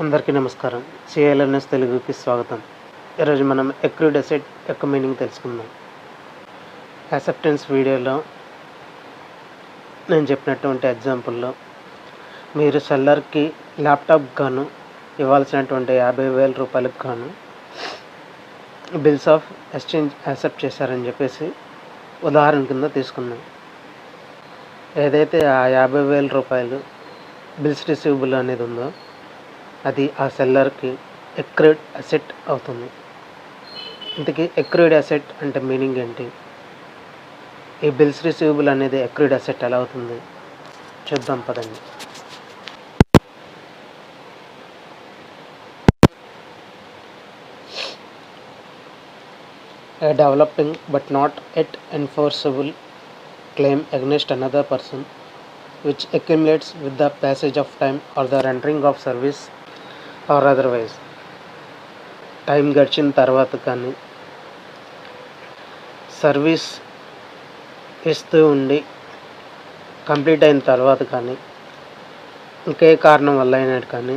అందరికీ నమస్కారం. సిఎల్ఎన్ఎస్ తెలుగుకి స్వాగతం. ఈరోజు మనం ఎక్రూడ్ అసెట్ యొక్క మీనింగ్ తెలుసుకుందాం. యాక్సెప్టెన్స్ వీడియోలో నేను చెప్పినటువంటి ఎగ్జాంపుల్లో మీరు సెల్లర్కి ల్యాప్టాప్ గాను ఇవ్వాల్సినటువంటి 50,000 రూపాయలకు గాను బిల్స్ ఆఫ్ ఎక్స్చేంజ్ యాక్సెప్ట్ చేశారని చెప్పేసి ఉదాహరణ కింద తీసుకున్నాం. ఏదైతే ఆ 50,000 రూపాయలు బిల్స్ రిసీవబుల్ అనేది ఉందో అది ఆ సెల్లర్కి ఎక్రూడ్ అసెట్ అవుతుంది. ఇంతకీ ఎక్రూడ్ అసెట్ అంటే మీనింగ్ ఏంటి? ఈ బిల్స్ రిసీవబుల్ అనేది ఎక్రూడ్ అసెట్ ఎలా అవుతుంది చూద్దాం పదండి. A developing but not yet enforceable claim against another person which accumulates with the passage of time or the rendering of service or otherwise. Time గడిచిన తర్వాత కానీ సర్వీస్ ఇస్తూ ఉండి కంప్లీట్ అయిన తర్వాత కానీ ఇంకే కారణం వల్ల అయినట్టు కానీ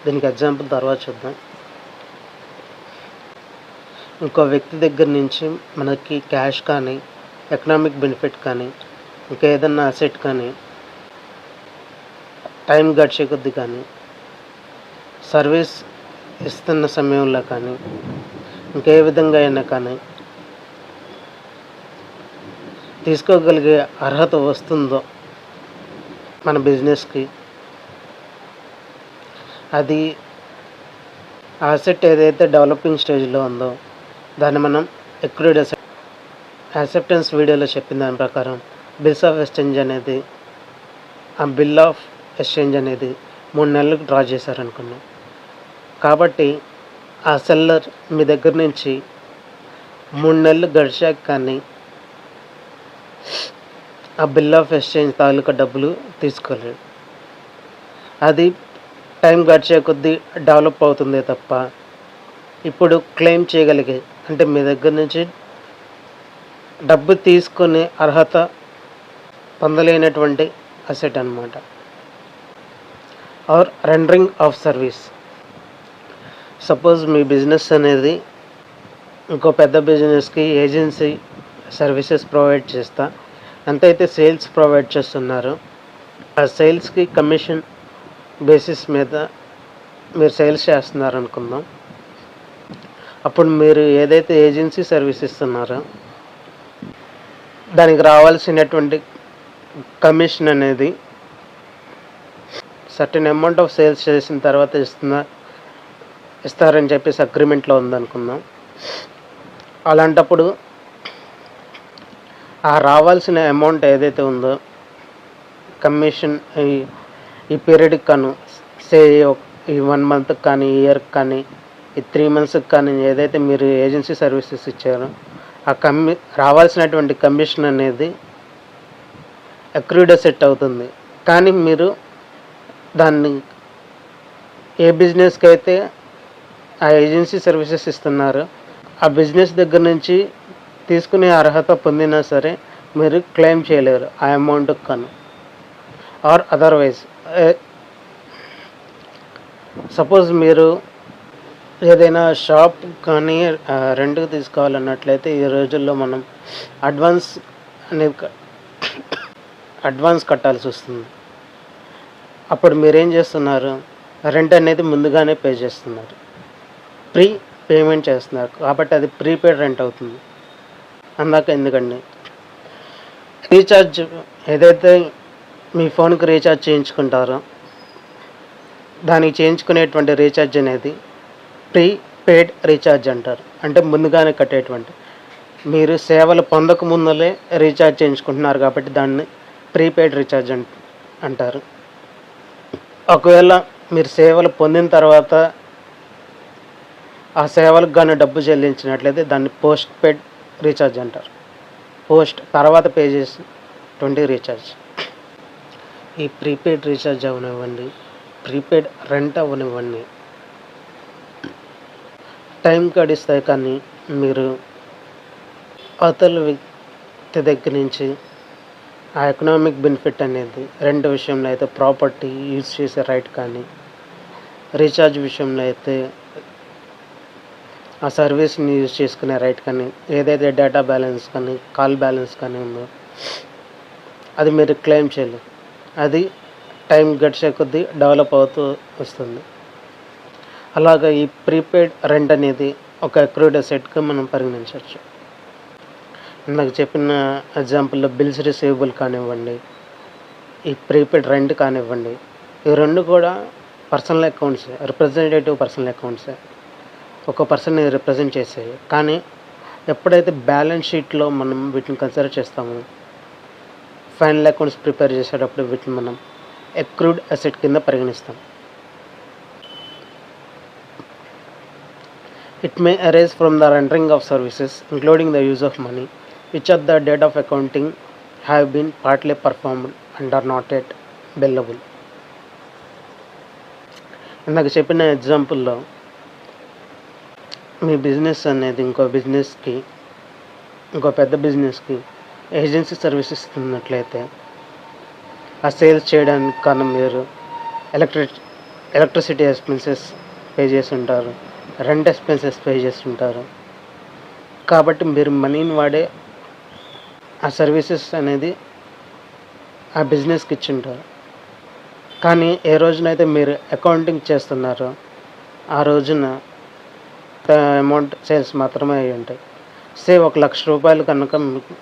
దీనికి ఎగ్జాంపుల్ తర్వాత చూద్దాం. ఇంకో వ్యక్తి దగ్గర నుంచి మనకి క్యాష్ కానీ ఎకనామిక్ బెనిఫిట్ కానీ ఇంకేదన్నా అసెట్ కానీ టైం గడిచే కొద్ది కానీ సర్వీస్ ఇస్తున్న సమయంలో కానీ ఇంకే విధంగా అయినా కానీ తీసుకోగలిగే అర్హత వస్తుందో మన బిజినెస్కి, అది ఆ అసెట్ ఏదైతే డెవలపింగ్ స్టేజ్లో ఉందో దాన్ని మనం ఎక్రూడ్ అసెట్. యాక్సెప్టెన్స్ వీడియోలో చెప్పిన దాని ప్రకారం బిల్స్ ఆఫ్ ఎక్స్చేంజ్ అనేది ఆ బిల్ ఆఫ్ ఎక్స్చేంజ్ అనేది 3 నెలలకు డ్రా చేశారనుకున్నాం. కాబట్టి ఆ సెల్లర్ మీ దగ్గర నుంచి 3 నెలలు గడిచాక కానీ ఆ బిల్ ఆఫ్ ఎక్స్చేంజ్ తాలూకా డబ్బులు తీసుకోలేడు. అది టైం గడిచే కొద్దీ డెవలప్ అవుతుందే తప్ప ఇప్పుడు క్లెయిమ్ చేయగలిగే, అంటే మీ దగ్గర నుంచి డబ్బు తీసుకునే అర్హత పొందలేనటువంటి అసెట్ అన్నమాట. Or rendering of service. Suppose మీ బిజినెస్ అనేది ఇంకో పెద్ద బిజినెస్కి ఏజెన్సీ సర్వీసెస్ ప్రొవైడ్ చేస్తా, ఎంతైతే సేల్స్ ప్రొవైడ్ చేస్తున్నారో ఆ సేల్స్కి కమిషన్ బేసిస్ మీద మీరు సేల్స్ చేస్తున్నారు అనుకుందాం. అప్పుడు మీరు ఏదైతే ఏజెన్సీ సర్వీస్ ఇస్తున్నారో దానికి రావాల్సినటువంటి కమిషన్ అనేది సర్టెన్ అమౌంట్ ఆఫ్ సేల్స్ చేసిన తర్వాత ఇస్తారని చెప్పేసి అగ్రిమెంట్లో ఉందనుకుందాం. అలాంటప్పుడు ఆ రావాల్సిన అమౌంట్ ఏదైతే ఉందో కమిషన్ ఈ పీరియడ్కి కాను, సే ఈ 1 మంత్కి కానీ, ఇయర్కి కానీ, ఈ 3 మంత్స్కి కానీ ఏదైతే మీరు ఏజెన్సీ సర్వీసెస్ ఇచ్చారో ఆ రావాల్సినటువంటి కమిషన్ అనేది ఎక్రూడ్ అసెట్ అవుతుంది. కానీ మీరు దాన్ని ఏ బిజినెస్కి అయితే ఆ ఏజెన్సీ సర్వీసెస్ ఇస్తున్నారు ఆ బిజినెస్ దగ్గర నుంచి తీసుకునే అర్హత పొందినా సరే మీరు క్లెయిమ్ చేయలేరు ఆ అమౌంట్కి కాను. ఆర్ అదర్వైజ్ సపోజ్ మీరు ఏదైనా షాప్ కానీ రెంట్కి తీసుకోవాలన్నట్లయితే ఈ రోజుల్లో మనం అడ్వాన్స్ కట్టాల్సి వస్తుంది. అప్పుడు మీరేం చేస్తున్నారు, రెంట్ అనేది ముందుగానే పే చేస్తున్నారు, ప్రీ పేమెంట్ చేస్తున్నారు. కాబట్టి అది ప్రీపెయిడ్ రెంట్ అవుతుంది. అందాక ఎందుకండి రీఛార్జ్ ఏదైతే మీ ఫోన్కి రీఛార్జ్ చేయించుకుంటారో దానికి చేయించుకునేటువంటి రీఛార్జ్ అనేది ప్రీపెయిడ్ రీఛార్జ్ అంటారు. అంటే ముందుగానే కట్టేటువంటి, మీరు సేవలు పొందక ముందులే రీఛార్జ్ చేయించుకుంటున్నారు కాబట్టి దాన్ని ప్రీపెయిడ్ రీఛార్జ్ అంటారు. ఒకవేళ మీరు సేవలు పొందిన తర్వాత ఆ సేవలకు కానీ డబ్బు చెల్లించినట్లయితే దాన్ని పోస్ట్ పెయిడ్ రీఛార్జ్ అంటారు. పోస్ట్ తర్వాత పే చేసేటువంటి రీఛార్జ్. ఈ ప్రీపెయిడ్ రీఛార్జ్ అవనివ్వండి, ప్రీపెయిడ్ రెంట్ అవనివ్వండి, టైం గడిస్తాయి. కానీ మీరు అవతల వ్యక్తి దగ్గర నుంచి ఆ ఎకనామిక్ బెనిఫిట్ అనేది రెండు విషయంలో అయితే ప్రాపర్టీ యూజ్ చేసే రైట్ కానీ రీఛార్జ్ విషయంలో అయితే ఆ సర్వీస్ని యూజ్ చేసుకునే రైట్ కానీ ఏదైతే డేటా బ్యాలెన్స్ కానీ కాల్ బ్యాలెన్స్ కానీ ఉందో అది మీరు క్లెయిమ్ చేయలేదు. అది టైం గడిచే కొద్దీ డెవలప్ అవుతూ వస్తుంది. అలాగా ఈ ప్రీపెయిడ్ రెంట్ అనేది ఒక అక్రూడ్ అసెట్గా మనం పరిగణించవచ్చు. ఇందాక చెప్పిన ఎగ్జాంపుల్లో బిల్స్ రిసీవబుల్ కానివ్వండి, ఈ ప్రీపెయిడ్ రెంట్ కానివ్వండి, ఈ రెండు కూడా పర్సనల్ అకౌంట్సే, రిప్రజెంటేటివ్ పర్సనల్ అకౌంట్సే, ఒక పర్సన్ని రిప్రజెంట్ చేసేవి. కానీ ఎప్పుడైతే బ్యాలెన్స్ షీట్లో మనం వీటిని కన్సిడర్ చేస్తామో, ఫైనల్ అకౌంట్స్ ప్రిపేర్ చేసేటప్పుడు వీటిని మనం అక్రూడ్ అసెట్ కింద పరిగణిస్తాం. It may arise from the rendering of services, including the use of money, which at the date of accounting have been partly performed and are not yet billable. ఇందాక చెప్పిన ఎగ్జాంపుల్లో మీ business అనేది ఇంకో పెద్ద బిజినెస్కి agency service ఇస్తున్నట్లయితే ఆ sales చేయడానికి కారణం మీరు ఎలక్ట్రిసిటీ ఎక్స్పెన్సెస్ పే చేసి ఉంటారు, రెంట్ ఎక్స్పెన్సెస్ పే చేస్తుంటారు. కాబట్టి మీరు మనీని వాడే ఆ సర్వీసెస్ అనేది ఆ బిజినెస్కి ఇచ్చి ఉంటారు. కానీ ఏ రోజునైతే మీరు అకౌంటింగ్ చేస్తున్నారో ఆ రోజున అమౌంట్ సేల్స్ మాత్రమే అయి ఉంటాయి. సే ₹1,00,000 కనుక మీకు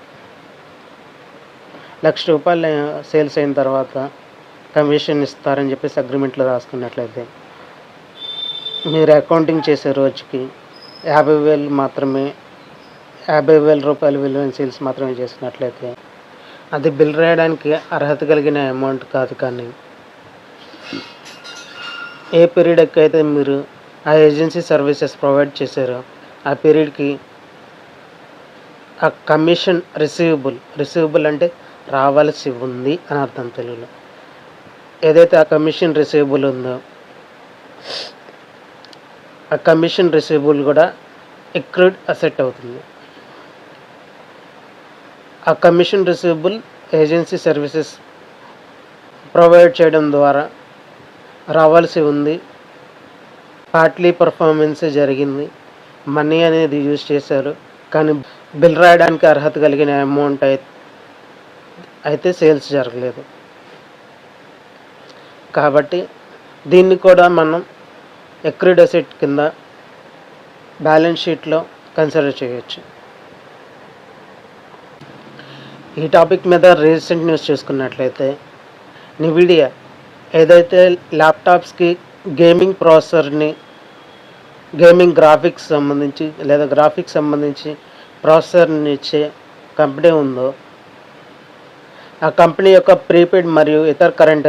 ₹1,00,000 సేల్స్ అయిన తర్వాత కమిషన్ ఇస్తారని చెప్పేసి అగ్రిమెంట్లో రాసుకున్నట్లయితే మీరు అకౌంటింగ్ చేసే రోజుకి ₹50,000 విలువైన సేల్స్ మాత్రమే చేసినట్లయితే అది బిల్ రాయడానికి అర్హత కలిగిన అమౌంట్ కాదు. కానీ ఏ పీరియడ్కి అయితే మీరు ఆ ఏజెన్సీ సర్వీసెస్ ప్రొవైడ్ చేశారో ఆ పీరియడ్కి ఆ కమిషన్ రిసీవబుల్ అంటే రావాల్సి ఉంది అని అర్థం తెలుగులో. ఏదైతే ఆ కమిషన్ రిసీవబుల్ ఉందో ఆ కమిషన్ రిసీవబుల్ కూడా అక్రూడ్ అసెట్ అవుతుంది. ఆ commission receivable agency services provide చేయడం ద్వారా రావాల్సి ఉంది, పార్ట్లీ పర్ఫార్మెన్స్ జరిగింది, మనీ అనేది యూజ్ చేశారు, కానీ బిల్ రాయడానికి అర్హత కలిగిన అమౌంట్ అయితే సేల్స్ జరగలేదు. కాబట్టి దీన్ని కూడా మనం అక్రూడ్ అసెట్ కింద బ్యాలెన్స్ షీట్లో కన్సిడర్ చేయొచ్చు. ఈ టాపిక్ మీద రీసెంట్ న్యూస్ చూసుకున్నట్లయితే NVIDIA ఏదైతే ల్యాప్టాప్స్కి గేమింగ్ ప్రాసెసర్ని గ్రాఫిక్స్ సంబంధించి ప్రాసెసర్ని ఇచ్చే కంపెనీ ఉందో ఆ కంపెనీ యొక్క ప్రీపెయిడ్ మరియు ఇతర కరెంట్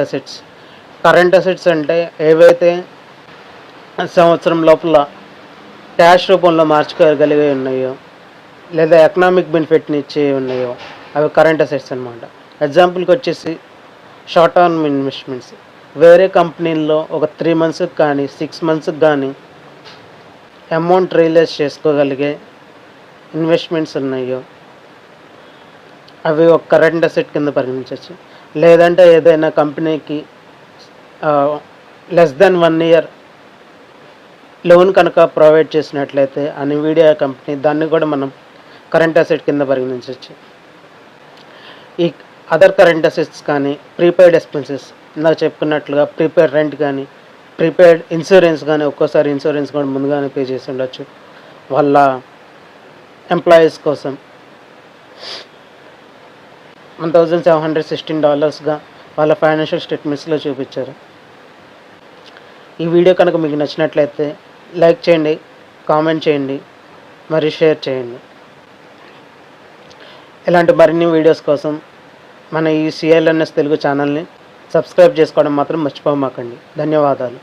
అసెట్స్ అంటే ఏవైతే సంవత్సరం లోపల క్యాష్ రూపంలో మార్చుకోగలిగే ఉన్నాయో లేదా ఎకనామిక్ బెనిఫిట్ని ఇచ్చే ఉన్నాయో అవి కరెంట్ అసెట్స్ అనమాట. ఎగ్జాంపుల్కి వచ్చేసి షార్ట్ టర్మ్ ఇన్వెస్ట్మెంట్స్, వేరే కంపెనీల్లో ఒక 3 monthsకి కానీ 6 monthsకి కానీ అమౌంట్ రియలైజ్ చేసుకోగలిగే ఇన్వెస్ట్మెంట్స్ ఉన్నాయో అవి ఒక కరెంట్ అసెట్ కింద పరిగణించవచ్చు. లేదంటే ఏదైనా కంపెనీకి less than 1 year లోన్ కనుక ప్రొవైడ్ చేసినట్లయితే ఆ NVIDIA కంపెనీ దాన్ని కూడా మనం కరెంట్ అసెట్ కింద పరిగణించవచ్చు. ఈ అదర్ కరెంట్ అసెట్స్ కానీ ప్రీపెయిడ్ ఎక్స్పెన్సెస్ ఇందాక చెప్పుకున్నట్లుగా ప్రీపెయిడ్ రెంట్ కానీ ప్రీపెయిడ్ ఇన్సూరెన్స్ కానీ, ఒక్కోసారి ఇన్సూరెన్స్ కూడా ముందుగానే పే చేసి ఉండొచ్చు వాళ్ళ ఎంప్లాయీస్ కోసం. $1,716 వాళ్ళ ఫైనాన్షియల్ స్టేట్మెంట్స్లో చూపించారు. ఈ వీడియో కనుక మీకు నచ్చినట్లయితే లైక్ చేయండి, కామెంట్ చేయండి, మరియు షేర్ చేయండి. ఇలాంటి మరిన్ని వీడియోస్ కోసం మన ఈ CLNS తెలుగు ఛానల్ని సబ్స్క్రైబ్ చేసుకోవడం మాత్రం మర్చిపోమాకండి. ధన్యవాదాలు.